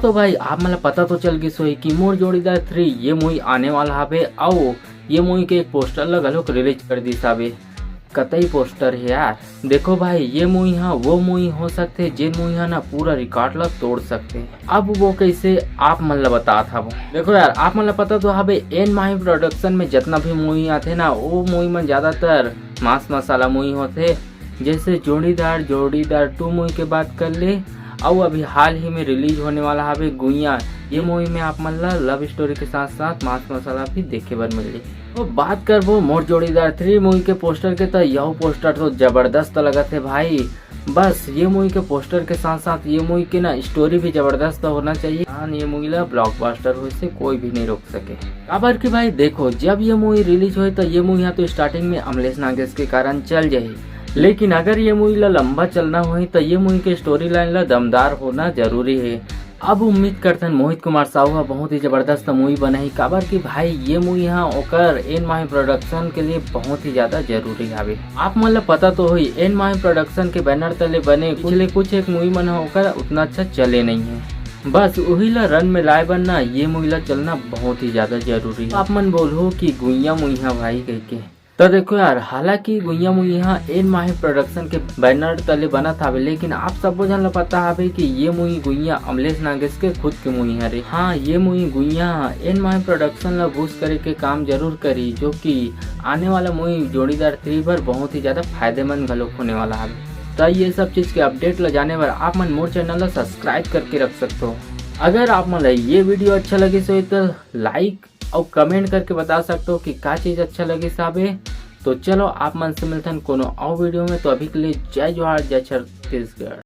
तो भाई आप मतलब पता तो चल गई सोई कि मोर जोड़ीदार 3 ये मूवी आने वाला हावे और ये मूवी के एक पोस्टर लगल रिलीज कर दी साबे। कतई पोस्टर है यार। देखो भाई ये मूवी हाँ वो मूवी हो सकते है जिन मूवी ना पूरा रिकॉर्ड ला तोड़ सकते हैं। अब वो कैसे आप मतलब बता था वो देखो यार आप मतलब पता तो हावे एन माही प्रोडक्शन में जितना भी मूवी आते ना वो मूवी में ज्यादातर मांस मसाला मूवी होते। जैसे जोड़ीदार 2 मूवी के बात कर ले और अभी हाल ही में रिलीज होने वाला हावे गुइया। ये मूवी में आप मतलब लव स्टोरी के साथ साथ मांस मसाला भी देखे बर मिले। तो बात कर वो मोर जोड़ीदार 3 मूवी के पोस्टर के तो यह पोस्टर तो जबरदस्त लगा थे भाई। बस ये मूवी के पोस्टर के साथ साथ ये मूवी की ना स्टोरी भी जबरदस्त होना चाहिए। ये मूवी ला ब्लॉकबस्टर हो से कोई भी नहीं रोक सके। खबर की भाई देखो जब ये मूवी रिलीज हुई तो ये मूवी तो स्टार्टिंग में अमलेश नागेश के कारण चल जाये, लेकिन अगर ये मूवी ला लंबा चलना हो तो ये मूवी के स्टोरी लाइन ला दमदार होना जरूरी है। अब उम्मीद करते हैं मोहित कुमार साहू बहुत ही जबरदस्त मूवी बनाई। काबर की भाई ये मूवी यहाँ ओकर एन माही प्रोडक्शन के लिए बहुत ही ज्यादा जरूरी है। आप मतलब पता तो हुई एन माही प्रोडक्शन के बैनर तले बने पिछले कुछ एक मूवी मन होकर उतना अच्छा चले नहीं है। बस वही ला रन में लाए बनना ये मूवी ला चलना बहुत ही ज्यादा जरूरी है। आप मन बोलो कि गुइया मूवी भाई कह के तो देखो यार हालांकि गुइया मूवी यहाँ एन माही प्रोडक्शन के बैनर तले बना था, लेकिन आप सबको जन पता है कि ये मूवी गुइया अमलेश नागेश के खुद की मूवी है। हाँ ये मूवी गुइया एन माही प्रोडक्शन ला बूस्ट करे के काम जरूर करी, जो कि आने वाला मूवी जोड़ीदार 3 पर बहुत ही ज्यादा फायदेमंद गलोक होने वाला है। तो ये सब चीज के अपडेट ला जाने पर आप मन मोर चैनल ला सब्सक्राइब करके रख सकते हो। अगर आप मतलब ये वीडियो अच्छा लगे तो लाइक और कमेंट करके बता सकते हो कि क्या चीज अच्छा लगे साहबे। तो चलो आप मन से मिलते हैं कोनो और वीडियो में। तो अभी के लिए जय जोहार जय छत्तीसगढ़।